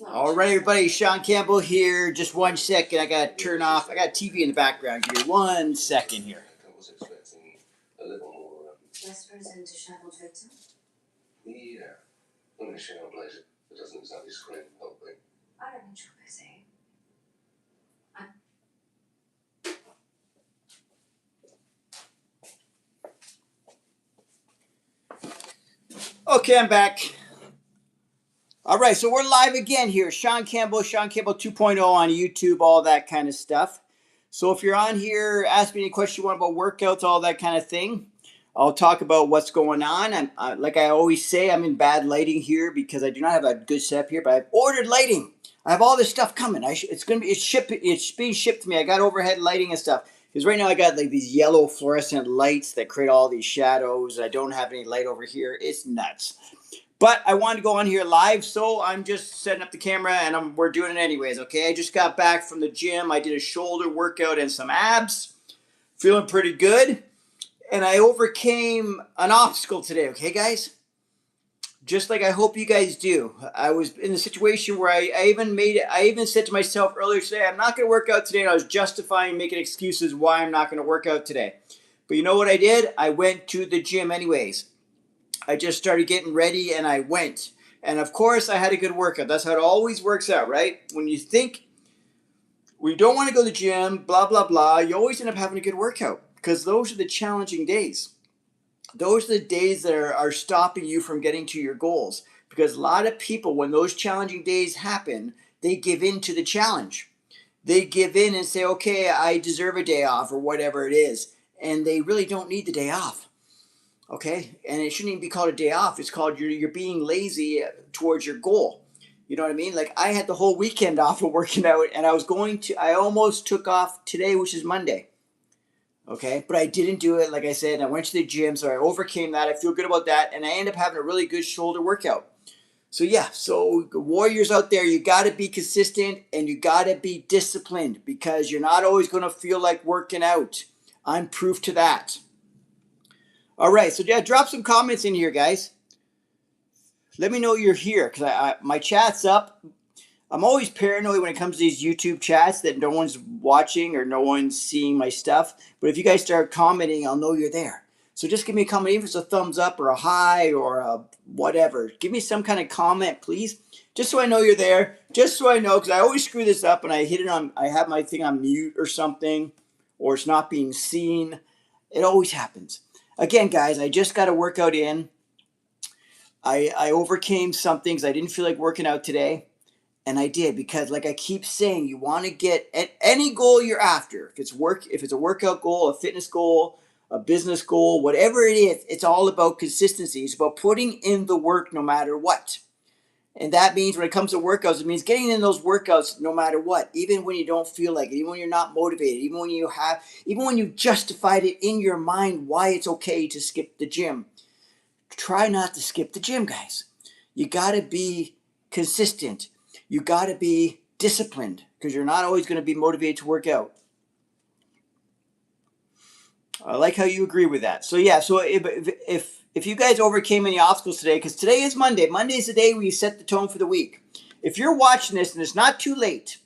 All right, everybody. Shaun Campbell here. Just 1 second. I got to turn off. I got TV in the background. Give me 1 second here. I was expecting a little more. Less prison to shackled victim? Yeah. I mean, Shaun plays it doesn't exactly scream helping. I don't need your busy. Okay, I'm back. All right, so we're live again here. Shaun Campbell 2.0 on YouTube, all that kind of stuff. So if you're on here, ask me any question you want about workouts, all that kind of thing. I'll talk about what's going on. Like I always say, I'm in bad lighting here because I do not have a good setup here, but I've ordered lighting. I have all this stuff coming. It's being shipped to me. I got overhead lighting and stuff. Because right now I got like these yellow fluorescent lights that create all these shadows. I don't have any light over here. It's nuts. But I wanted to go on here live, so I'm just setting up the camera and we're doing it anyways, okay? I just got back from the gym. I did a shoulder workout and some abs. Feeling pretty good. And I overcame an obstacle today, okay, guys? Just like I hope you guys do. I was in a situation where I even said to myself earlier today, I'm not going to work out today, and I was justifying, making excuses why I'm not going to work out today. But you know what I did? I went to the gym anyways. I just started getting ready and I went. And of course, I had a good workout. That's how it always works out, right? When you think we don't want to go to the gym, blah, blah, blah, you always end up having a good workout because those are the challenging days. Those are the days that are stopping you from getting to your goals. Because a lot of people, when those challenging days happen, they give in to the challenge. They give in and say, okay, I deserve a day off or whatever it is. And they really don't need the day off. Okay, and it shouldn't even be called a day off. It's called you're being lazy towards your goal. You know what I mean? Like I had the whole weekend off of working out, and I almost took off today, which is Monday. Okay, but I didn't do it. Like I said, I went to the gym, so I overcame that. I feel good about that, and I ended up having a really good shoulder workout. So yeah, so warriors out there, you got to be consistent and you got to be disciplined because you're not always going to feel like working out. I'm proof to that. All right, so yeah, drop some comments in here, guys. Let me know you're here because my chat's up. I'm always paranoid when it comes to these YouTube chats that no one's watching or no one's seeing my stuff. But if you guys start commenting, I'll know you're there. So just give me a comment, even if it's a thumbs up or a hi or a whatever. Give me some kind of comment, please, just so I know you're there. Just so I know, because I always screw this up and I have my thing on mute or something, or it's not being seen. It always happens. Again, guys, I just got a workout in. I overcame some things. I didn't feel like working out today, and I did because, like I keep saying, you want to get at any goal you're after. If it's a workout goal, a fitness goal, a business goal, whatever it is, it's all about consistency. It's about putting in the work no matter what. And that means when it comes to workouts, it means getting in those workouts no matter what, even when you don't feel like it, even when you're not motivated, even when you justified it in your mind why it's okay to skip the gym. Try not to skip the gym, guys. You got to be consistent. You got to be disciplined because you're not always going to be motivated to work out. I like how you agree with that. So yeah, so if you guys overcame any obstacles today, because today is Monday. Monday is the day where you set the tone for the week. If you're watching this and it's not too late,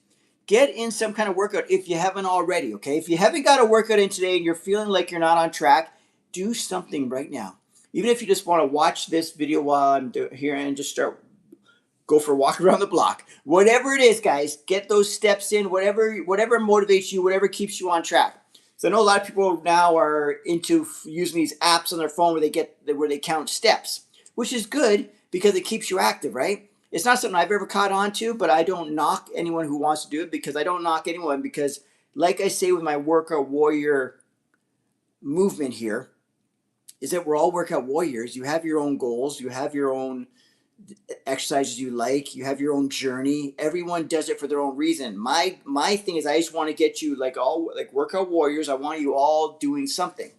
get in some kind of workout if you haven't already, okay? If you haven't got a workout in today and you're feeling like you're not on track, do something right now. Even if you just want to watch this video while I'm here and just go for a walk around the block. Whatever it is, guys, get those steps in, whatever motivates you, whatever keeps you on track. So I know a lot of people now are into using these apps on their phone where they count steps, which is good because it keeps you active, right? It's not something I've ever caught on to, but I don't knock anyone who wants to do it because I don't knock anyone because, like I say with my workout warrior movement here, is that we're all workout warriors. You have your own goals. You have your own exercises you like. You have your own journey. Everyone does it for their own reason. My thing is I just want to get you like workout warriors. I want you all doing something.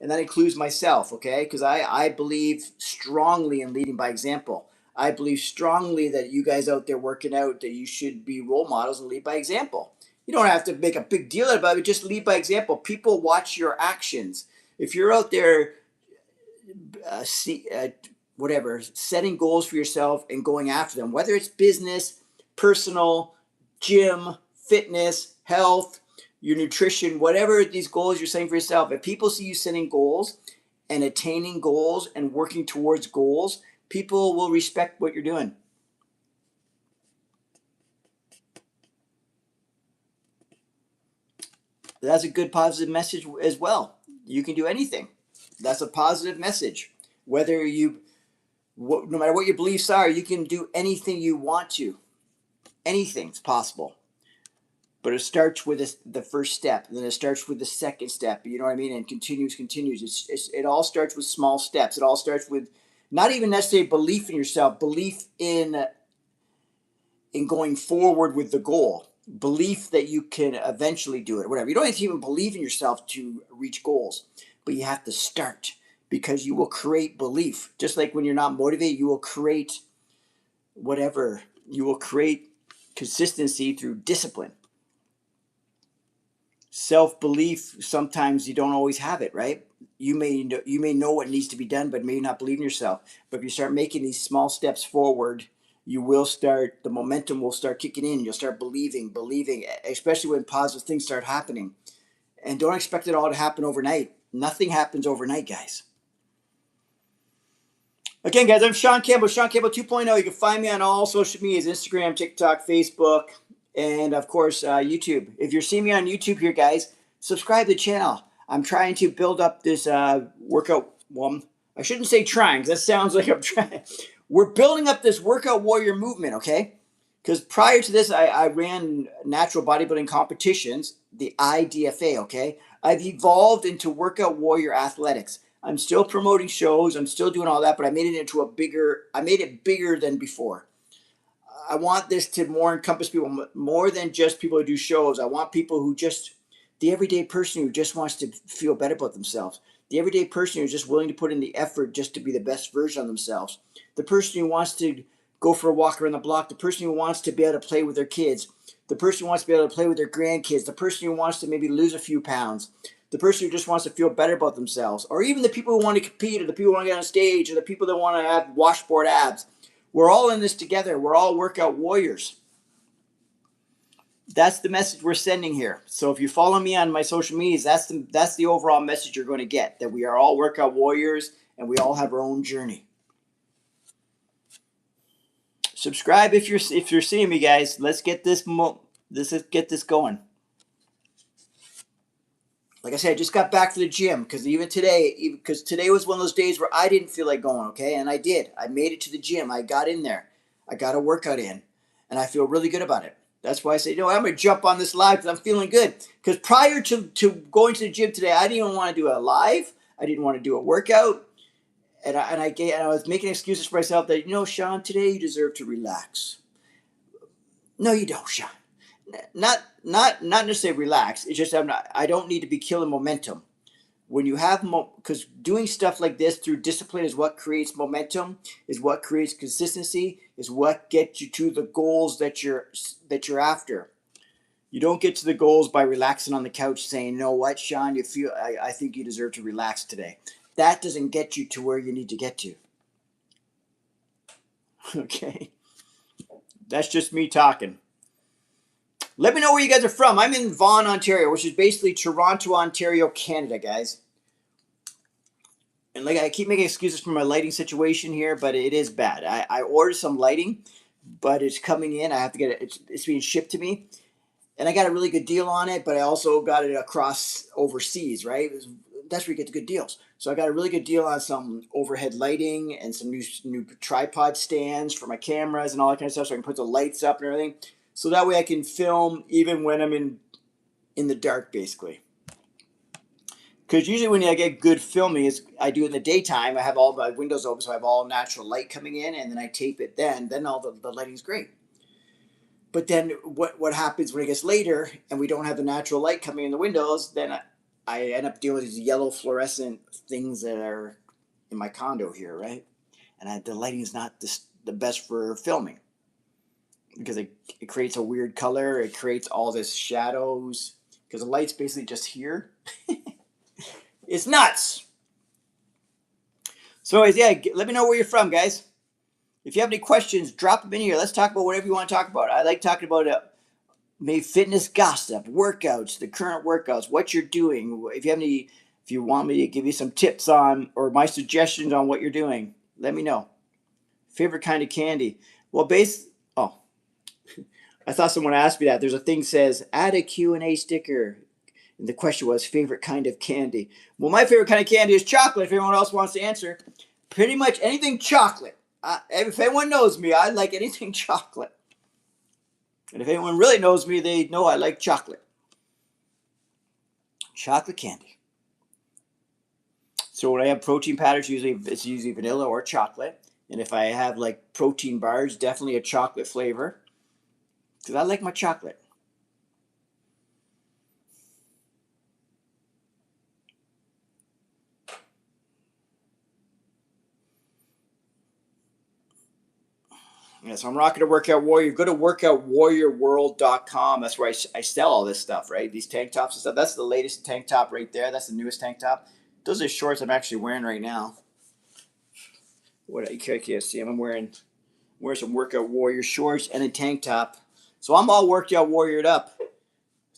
And that includes myself, okay? Because I believe strongly in leading by example. I believe strongly that you guys out there working out, that you should be role models and lead by example. You don't have to make a big deal about it. Just lead by example. People watch your actions. If you're out there setting goals for yourself and going after them, whether it's business, personal, gym, fitness, health, your nutrition, whatever these goals you're setting for yourself. If people see you setting goals and attaining goals and working towards goals, people will respect what you're doing. That's a good positive message as well. You can do anything. That's a positive message. Whether you, no matter what your beliefs are, you can do anything you want to. Anything's possible. But it starts with the first step, and then it starts with the second step. You know what I mean? And continues. It all starts with small steps. It all starts with not even necessarily belief in yourself, belief in going forward with the goal, belief that you can eventually do it, whatever. You don't have to even believe in yourself to reach goals, but you have to start, because you will create belief. Just like when you're not motivated, you will create whatever. You will create consistency through discipline. Self-belief, sometimes you don't always have it, right? You may know what needs to be done, but may not believe in yourself. But if you start making these small steps forward, the momentum will start kicking in. You'll start believing, especially when positive things start happening. And don't expect it all to happen overnight. Nothing happens overnight, guys. Again, guys, I'm Shaun Campbell, Shaun Campbell 2.0. You can find me on all social medias, Instagram, TikTok, Facebook, and of course, YouTube. If you're seeing me on YouTube here, guys, subscribe to the channel. I'm trying to build up this workout. Well, I shouldn't say trying, because that sounds like I'm trying. We're building up this workout warrior movement, okay? Because prior to this, I ran natural bodybuilding competitions, the IDFA, okay? I've evolved into workout warrior athletics. I'm still promoting shows. I'm still doing all that, but I made it bigger than before. I want this to more encompass people, more than just people who do shows. I want people who the everyday person who just wants to feel better about themselves. The everyday person who's just willing to put in the effort just to be the best version of themselves. The person who wants to go for a walk around the block. The person who wants to be able to play with their kids. The person who wants to be able to play with their grandkids. The person who wants to maybe lose a few pounds. The person who just wants to feel better about themselves. Or even the people who want to compete, or the people who want to get on stage, or the people that want to have washboard abs. We're all in this together. We're all workout warriors. That's the message we're sending here. So if you follow me on my social medias, that's the overall message you're going to get, that we are all workout warriors and we all have our own journey. Subscribe if you're seeing me, guys. Let's get this going. Like I said, I just got back to the gym because today was one of those days where I didn't feel like going, okay? And I did. I made it to the gym. I got in there. I got a workout in, and I feel really good about it. That's why I say, I'm going to jump on this live because I'm feeling good. Because prior to going to the gym today, I didn't even want to do a live. I didn't want to do a workout. And I was making excuses for myself that, Shaun, today you deserve to relax. No, you don't, Shaun. Not necessarily relax. It's just I don't need to be killing momentum. When you have because doing stuff like this through discipline is what creates momentum, is what creates consistency, is what gets you to the goals that you're after. You don't get to the goals by relaxing on the couch saying, "You know what, Shaun, I think you deserve to relax today." That doesn't get you to where you need to get to. Okay, that's just me talking. Let me know where you guys are from. I'm in Vaughan, Ontario, which is basically Toronto, Ontario, Canada, guys. And I keep making excuses for my lighting situation here, but it is bad. I ordered some lighting, but it's coming in. I have to get it. It's being shipped to me. And I got a really good deal on it, but I also got it across overseas, right? That's where you get the good deals. So I got a really good deal on some overhead lighting and some new tripod stands for my cameras and all that kind of stuff, so I can put the lights up and everything. So that way I can film even when I'm in the dark, basically. Because usually when I get good filming, I do it in the daytime. I have all my windows open, so I have all natural light coming in, and then I tape it then all the lighting's great. But then what happens when it gets later and we don't have the natural light coming in the windows, then I end up dealing with these yellow fluorescent things that are in my condo here, right? And the lighting is not the best for filming. Because it creates a weird color. It creates all this shadows. Because the light's basically just here. It's nuts. So anyways, yeah, let me know where you're from, guys. If you have any questions, drop them in here. Let's talk about whatever you want to talk about. I like talking about maybe fitness gossip, workouts, the current workouts, what you're doing. If you want me to give you some tips on or my suggestions on what you're doing, let me know. Favorite kind of candy? Well, oh, I thought someone asked me that. There's a thing says add a Q&A sticker. And the question was favorite kind of candy. Well, my favorite kind of candy is chocolate. If anyone else wants to answer, pretty much anything chocolate. If anyone knows me, I like anything chocolate. And if anyone really knows me, they know I like chocolate. Chocolate candy. So when I have protein powders, it's usually vanilla or chocolate. And if I have like protein bars, definitely a chocolate flavor. Because I like my chocolate. Yeah, so I'm rocking a Workout Warrior. Go to workoutwarriorworld.com. That's where I sell all this stuff, right? These tank tops and stuff. That's the latest tank top right there. That's the newest tank top. Those are shorts I'm actually wearing right now. What you can't see them. I'm wearing some Workout Warrior shorts and a tank top. So I'm all workout warriored up.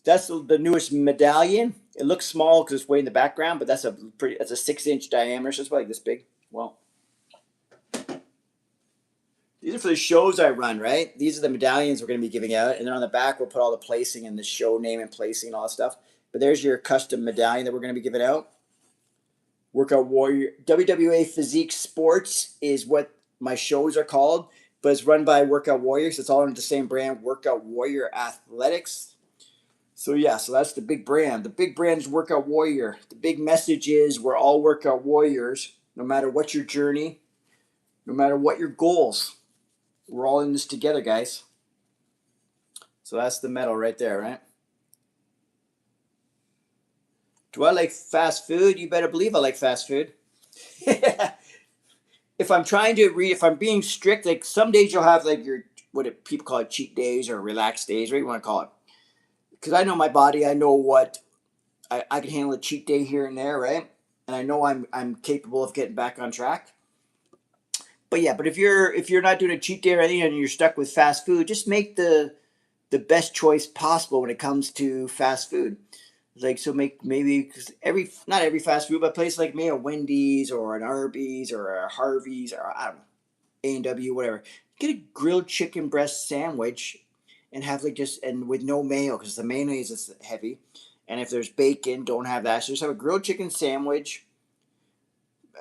That's the newest medallion. It looks small because it's way in the background, but that's a 6-inch diameter, so it's about like this big. Well, these are for the shows I run, right? These are the medallions we're going to be giving out. And then on the back, we'll put all the placing and the show name and placing and all that stuff. But there's your custom medallion that we're going to be giving out. Workout Warrior. WWA Physique Sports is what my shows are called. But it's run by Workout Warrior. So it's all under the same brand, Workout Warrior Athletics. So yeah, so that's the big brand. The big brand is Workout Warrior. The big message is we're all workout warriors, no matter what your journey, no matter what your goals. We're all in this together, guys. So that's the medal right there, right? Do I like fast food? You better believe I like fast food. If I'm being strict, like some days you'll have like people call it cheat days or relaxed days, what do you want to call it? Because I know my body, I know what I can handle a cheat day here and there, right? And I know I'm capable of getting back on track. But yeah, but if you're not doing a cheat day or anything and you're stuck with fast food, just make the best choice possible when it comes to fast food. Like so, make maybe because not every fast food, but places like maybe a Wendy's or an Arby's or a Harvey's or I don't know A&W whatever. Get a grilled chicken breast sandwich and have and with no mayo because the mayonnaise is heavy. And if there's bacon, don't have that. So just have a grilled chicken sandwich,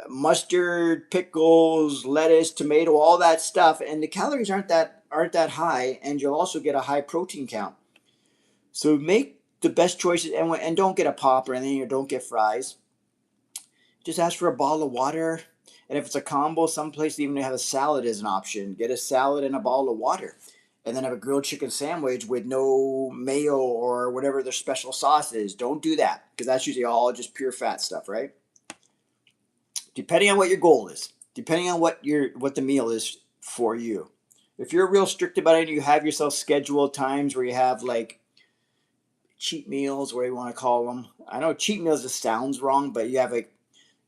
mustard, pickles, lettuce, tomato, all that stuff, and the calories aren't that high, and you'll also get a high protein count. So make the best choices, and don't get a pop or anything, or don't get fries. Just ask for a bottle of water, and if it's a combo, some places even have a salad as an option. Get a salad and a bottle of water, and then have a grilled chicken sandwich with no mayo or whatever their special sauce is. Don't do that because that's usually all just pure fat stuff, right? Depending on what your goal is, depending on what the meal is for you. If you're real strict about it, you have yourself scheduled times where you have like cheat meals, whatever you want to call them. I know cheat meals just sounds wrong, but you have like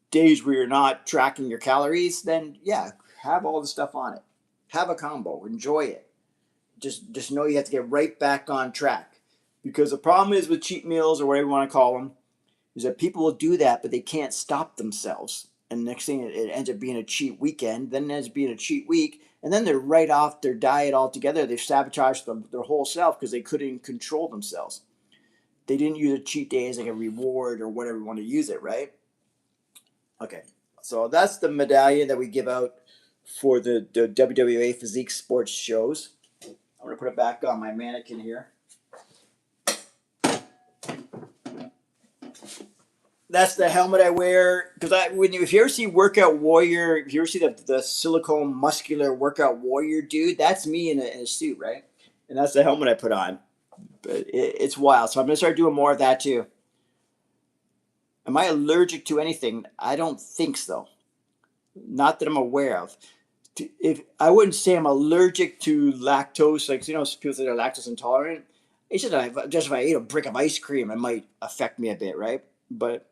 days where you're not tracking your calories, then yeah, have all the stuff on it. Have a combo, enjoy it. Just know you have to get right back on track. Because the problem is with cheat meals or whatever you want to call them, is that people will do that, but they can't stop themselves. And next thing, it ends up being a cheat weekend, then it ends up being a cheat week, and then they're right off their diet altogether. They've sabotaged their whole self because they couldn't control themselves. They didn't use a cheat day as like a reward or whatever you want to use it, right? Okay, so that's the medallion that we give out for the WWA Physique Sports shows. I'm going to put it back on my mannequin here. That's the helmet I wear because if you ever see Workout Warrior, if you ever see the silicone muscular Workout Warrior dude, that's me in a suit, right? And that's the helmet I put on. But it's wild, so I'm gonna start doing more of that too. Am I allergic to anything? I don't think so. Not that I'm aware of. If I wouldn't say I'm allergic to lactose, like people say they're lactose intolerant. It's just if I ate a brick of ice cream, it might affect me a bit, right? But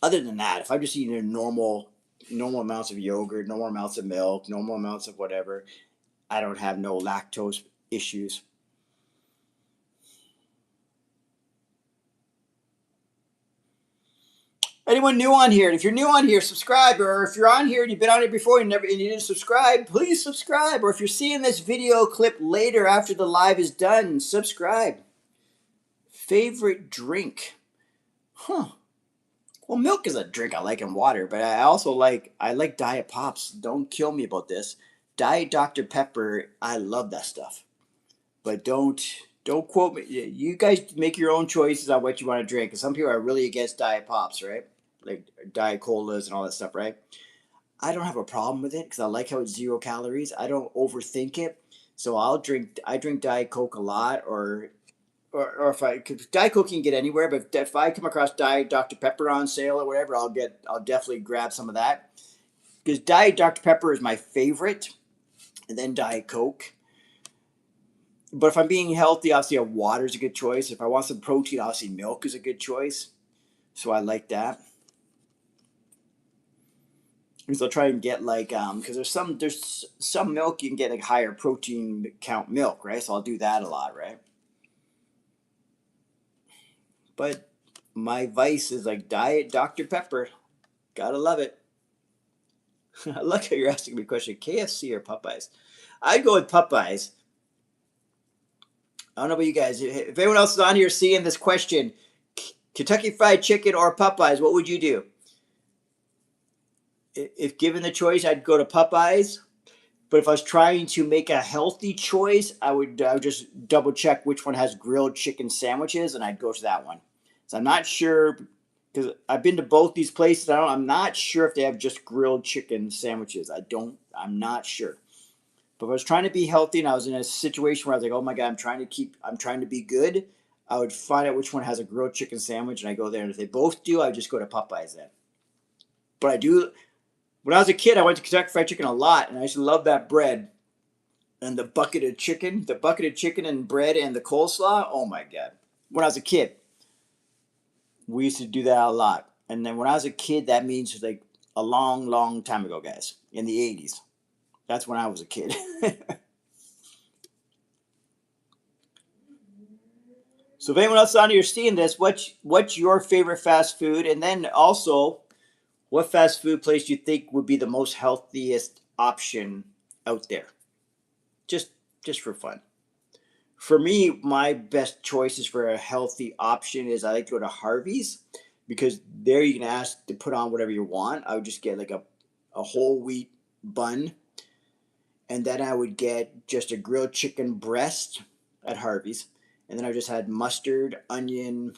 other than that, if I'm just eating a normal normal amounts of yogurt, normal amounts of milk, normal amounts of whatever. I don't have no lactose issues. Anyone new on here? If you're new on here, subscribe. Or if you're on here and you've been on it before and you didn't subscribe, please subscribe. Or if you're seeing this video clip later after the live is done, subscribe. Favorite drink? Huh. Well, milk is a drink I like, and water, but I like Diet Pops. Don't kill me about this. Diet Dr. Pepper, I love that stuff. But don't quote me. You guys make your own choices on what you want to drink. Because some people are really against Diet Pops, right? Like Diet Colas and all that stuff, right? I don't have a problem with it because I like how it's 0 calories. I don't overthink it, so I drink Diet Coke a lot, or if Diet Coke you can get anywhere, but if I come across Diet Dr. Pepper on sale or whatever, I'll definitely grab some of that because Diet Dr. Pepper is my favorite, and then Diet Coke. But if I'm being healthy, obviously water is a good choice. If I want some protein, obviously milk is a good choice. So I like that. Because I'll try and get because there's some milk you can get like higher protein count milk, right? So I'll do that a lot, right? But my vice is like Diet Dr. Pepper. Gotta love it. I like how you're asking me a question. KFC or Popeyes? I'd go with Popeyes. I don't know about you guys. If anyone else is on here seeing this question, Kentucky Fried Chicken or Popeyes, what would you do? If given the choice, I'd go to Popeyes. But if I was trying to make a healthy choice, I would just double check which one has grilled chicken sandwiches, and I'd go to that one. So I'm not sure because I've been to both these places. I'm not sure if they have just grilled chicken sandwiches. I'm not sure. But if I was trying to be healthy and I was in a situation where I was like, oh my God, I'm trying to be good, I would find out which one has a grilled chicken sandwich and I go there. And if they both do, I would just go to Popeyes then. But I do, when I was a kid, I went to Kentucky Fried Chicken a lot and I used to love that bread and the bucket of chicken and bread and the coleslaw. Oh my God. When I was a kid, we used to do that a lot. And then when I was a kid, that means like a long, long time ago, guys, in the 80s. That's when I was a kid. So if anyone else on here is seeing this, what's your favorite fast food? And then also, what fast food place do you think would be the most healthiest option out there? Just for fun. For me, my best choices for a healthy option is I like to go to Harvey's because there you can ask to put on whatever you want. I would just get like a whole wheat bun, and then I would get just a grilled chicken breast at Harvey's, and then I just had mustard, onion,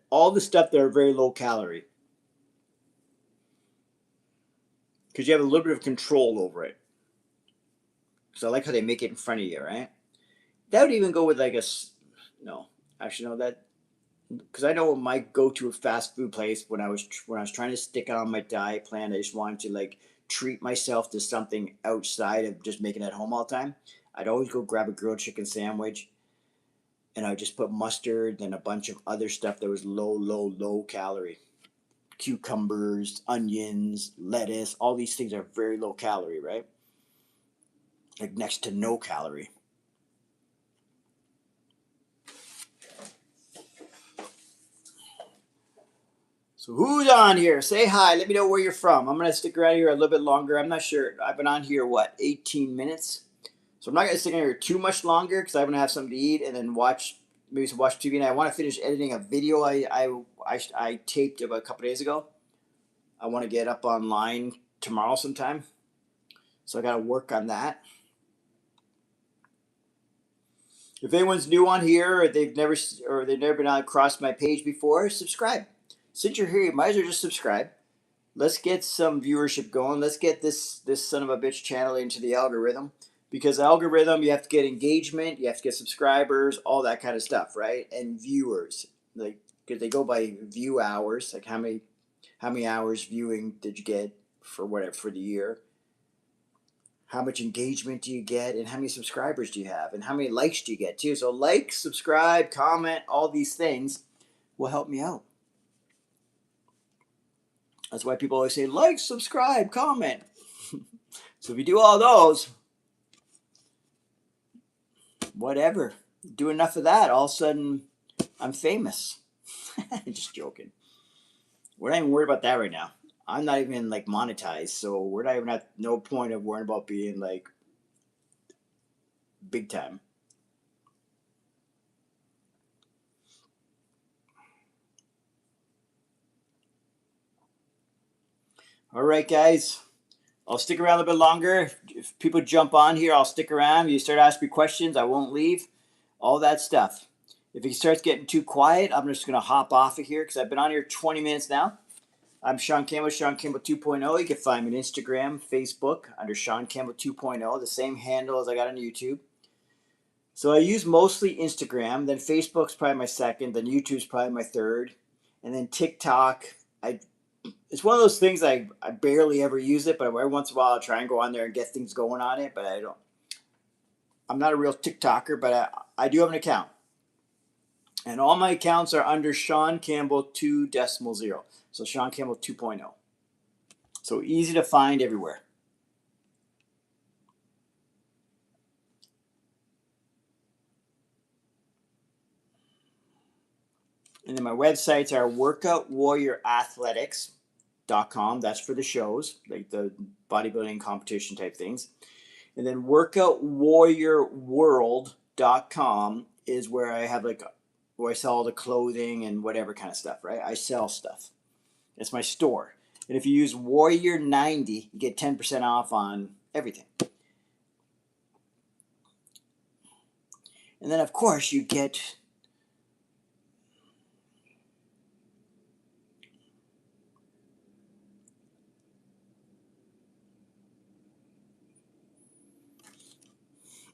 all the stuff that are very low calorie, because you have a little bit of control over it. So I like how they make it in front of you, right? That would even go with like no, actually no, that because I know my go-to fast food place when I was trying to stick on my diet plan, I just wanted to like treat myself to something outside of just making it at home all the time. I'd always go grab a grilled chicken sandwich, and I would just put mustard and a bunch of other stuff that was low calorie. Cucumbers, onions, lettuce, all these things are very low calorie, right? Like next to no calorie. So who's on here? Say hi. Let me know where you're from. I'm gonna stick around here a little bit longer. I'm not sure. I've been on here 18 minutes. So I'm not gonna stick in here too much longer because I'm gonna have something to eat and then maybe watch TV. And I want to finish editing a video I taped about a couple days ago. I want to get up online tomorrow sometime. So I got to work on that. If anyone's new on here or they've never been across my page before, subscribe. Since you're here, you might as well just subscribe. Let's get some viewership going. Let's get this son of a bitch channel into the algorithm. Because the algorithm, you have to get engagement, you have to get subscribers, all that kind of stuff, right? And viewers, like because they go by view hours, like how many hours viewing did you get for the year? How much engagement do you get, and how many subscribers do you have, and how many likes do you get too? So like, subscribe, comment, all these things will help me out. That's why people always say, like, subscribe, comment. So if you do all those, whatever, do enough of that, all of a sudden I'm famous. Just joking. We're not even worried about that right now. I'm not even like monetized, so we're not even at no point of worrying about being like big time. All right, guys. I'll stick around a little bit longer. If people jump on here, I'll stick around. You start asking me questions, I won't leave. All that stuff. If it starts getting too quiet, I'm just going to hop off of here because I've been on here 20 minutes now. I'm Shaun Campbell, Shaun Campbell 2.0. You can find me on Instagram, Facebook under Shaun Campbell 2.0, the same handle as I got on YouTube. So I use mostly Instagram, then Facebook's probably my second, then YouTube's probably my third, and then TikTok. It's one of those things I barely ever use it, but every once in a while I'll try and go on there and get things going on it, but I'm not a real TikToker, but I do have an account. And all my accounts are under Shaun Campbell 2.0. So Shaun Campbell 2.0. So easy to find everywhere. And then my websites are workoutwarriorathletics.com. That's for the shows, like the bodybuilding competition type things. And then workoutwarriorworld.com is where I have where I sell all the clothing and whatever kind of stuff, right? I sell stuff. It's my store. And if you use Warrior90, you get 10% off on everything. And then, of course, you get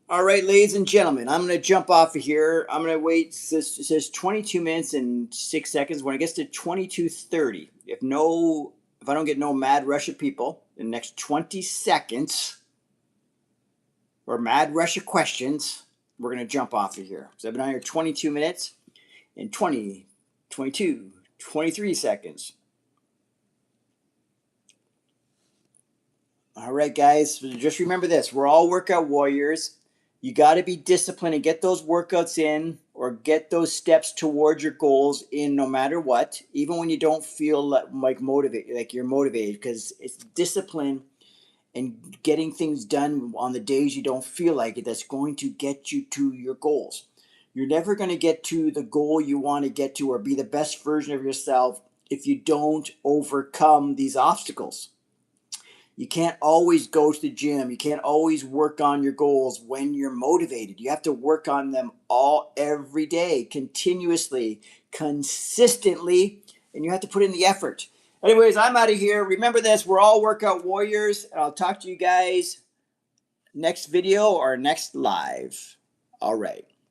all right, ladies and gentlemen, I'm going to jump off of here. I'm going to wait. It says 22 minutes and 6 seconds. When it gets to 22:30, if I don't get no mad rush of people in the next 20 seconds or mad rush of questions, we're going to jump off of here. So I've been on here 22 minutes and 20, 22, 23 seconds. All right, guys, just remember this. We're all workout warriors. You got to be disciplined and get those workouts in or get those steps towards your goals in no matter what, even when you don't feel like motivated, like you're motivated, because it's discipline and getting things done on the days you don't feel like it that's going to get you to your goals. You're never going to get to the goal you want to get to or be the best version of yourself if you don't overcome these obstacles. You can't always go to the gym. You can't always work on your goals when you're motivated. You have to work on them every day, continuously, consistently, and you have to put in the effort. Anyways, I'm out of here. Remember this, we're all workout warriors, and I'll talk to you guys next video or next live. All right.